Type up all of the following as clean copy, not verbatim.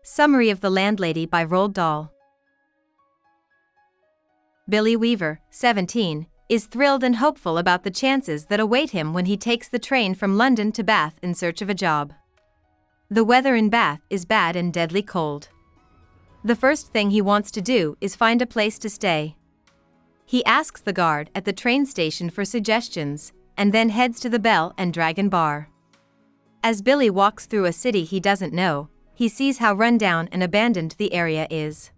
Summary of The Landlady by Roald Dahl. Billy Weaver, 17, is thrilled and hopeful about the chances that await him when he takes the train from London to Bath in search of a job. The weather in Bath is bad and deadly cold. The first thing he wants to do is find a place to stay. He asks the guard at the train station for suggestions, and then heads to the Bell and Dragon Bar. As Billy walks through a city he doesn't know, he sees how run down and abandoned the area is.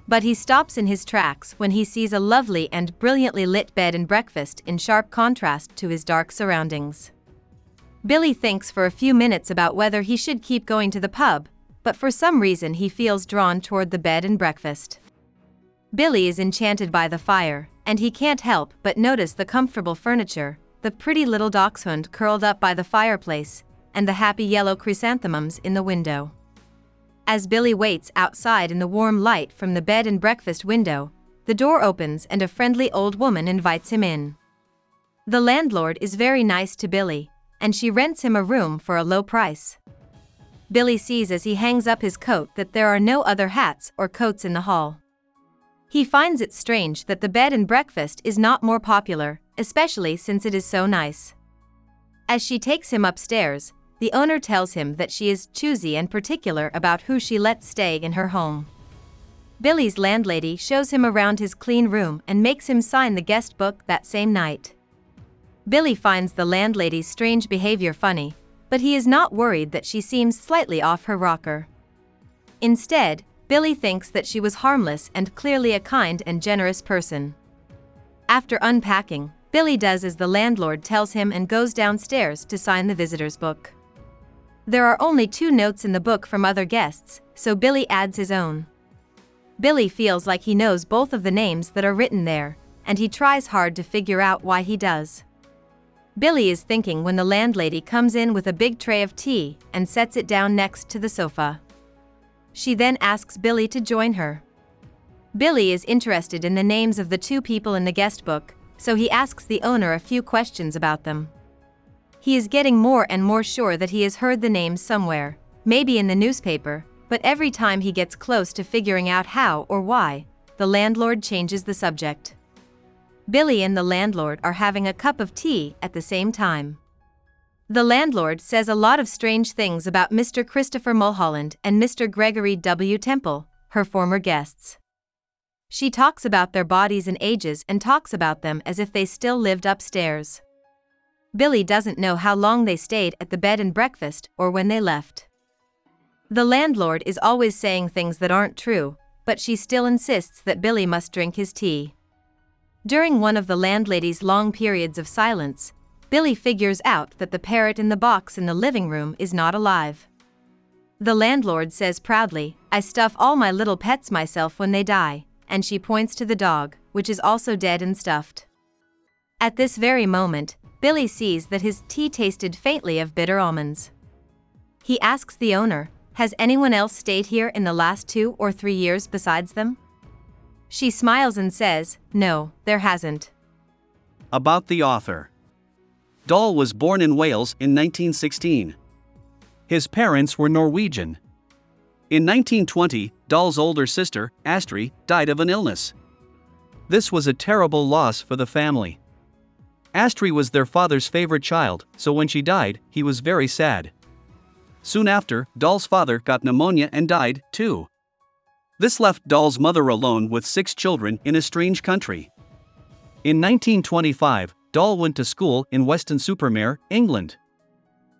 But he stops in his tracks when he sees a lovely and brilliantly lit bed and breakfast in sharp contrast to his dark surroundings. Billy thinks for a few minutes about whether he should keep going to the pub, but for some reason he feels drawn toward the bed and breakfast. Billy is enchanted by the fire, and he can't help but notice the comfortable furniture, the pretty little dachshund curled up by the fireplace, and the happy yellow chrysanthemums in the window. As Billy waits outside in the warm light from the bed and breakfast window, the door opens and a friendly old woman invites him in. The landlord is very nice to Billy, and she rents him a room for a low price. Billy sees as he hangs up his coat that there are no other hats or coats in the hall. He finds it strange that the bed and breakfast is not more popular, especially since it is so nice. As she takes him upstairs, the owner tells him that she is choosy and particular about who she lets stay in her home. Billy's landlady shows him around his clean room and makes him sign the guest book that same night. Billy finds the landlady's strange behavior funny, but he is not worried that she seems slightly off her rocker. Instead, Billy thinks that she was harmless and clearly a kind and generous person. After unpacking, Billy does as the landlord tells him and goes downstairs to sign the visitor's book. There are only 2 notes in the book from other guests, so Billy adds his own. Billy feels like he knows both of the names that are written there, and he tries hard to figure out why he does. Billy is thinking when the landlady comes in with a big tray of tea and sets it down next to the sofa. She then asks Billy to join her. Billy is interested in the names of the 2 people in the guest book, so he asks the owner a few questions about them. He is getting more and more sure that he has heard the names somewhere, maybe in the newspaper, but every time he gets close to figuring out how or why, the landlord changes the subject. Billy and the landlord are having a cup of tea at the same time. The landlord says a lot of strange things about Mr. Christopher Mulholland and Mr. Gregory W. Temple, her former guests. She talks about their bodies and ages and talks about them as if they still lived upstairs. Billy doesn't know how long they stayed at the bed and breakfast or when they left. The landlord is always saying things that aren't true, but she still insists that Billy must drink his tea. During one of the landlady's long periods of silence, Billy figures out that the parrot in the box in the living room is not alive. The landlord says proudly, "I stuff all my little pets myself when they die," and she points to the dog, which is also dead and stuffed. At this very moment, Billy sees that his tea tasted faintly of bitter almonds. He asks the owner, "Has anyone else stayed here in the last 2 or 3 years besides them?" She smiles and says, "No, there hasn't." About the author. Dahl was born in Wales in 1916. His parents were Norwegian. In 1920, Dahl's older sister, Astrid, died of an illness. This was a terrible loss for the family. Astrid was their father's favorite child, so when she died, he was very sad. Soon after, Dahl's father got pneumonia and died, too. This left Dahl's mother alone with 6 children in a strange country. In 1925, Dahl went to school in Weston-super-Mare, England.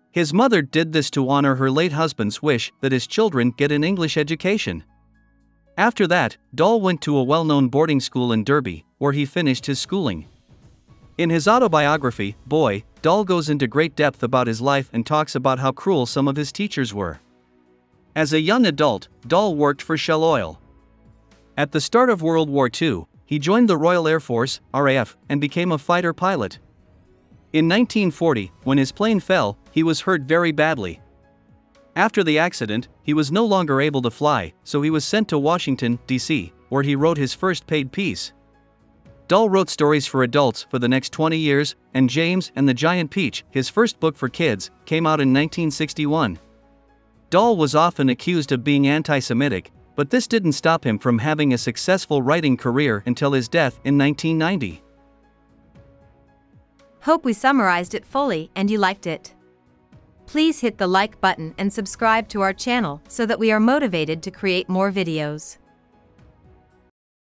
His mother did this to honor her late husband's wish that his children get an English education. After that, Dahl went to a well-known boarding school in Derby, where he finished his schooling. In his autobiography, Boy, Dahl goes into great depth about his life and talks about how cruel some of his teachers were. As a young adult, Dahl worked for Shell Oil. At the start of World War II, he joined the Royal Air Force, RAF, and became a fighter pilot. In 1940, when his plane fell, he was hurt very badly. After the accident, he was no longer able to fly, so he was sent to Washington, D.C., where he wrote his first paid piece. Dahl wrote stories for adults for the next 20 years, and James and the Giant Peach, his first book for kids, came out in 1961. Dahl was often accused of being anti-Semitic, but this didn't stop him from having a successful writing career until his death in 1990. Hope we summarized it fully and you liked it. Please hit the like button and subscribe to our channel so that we are motivated to create more videos.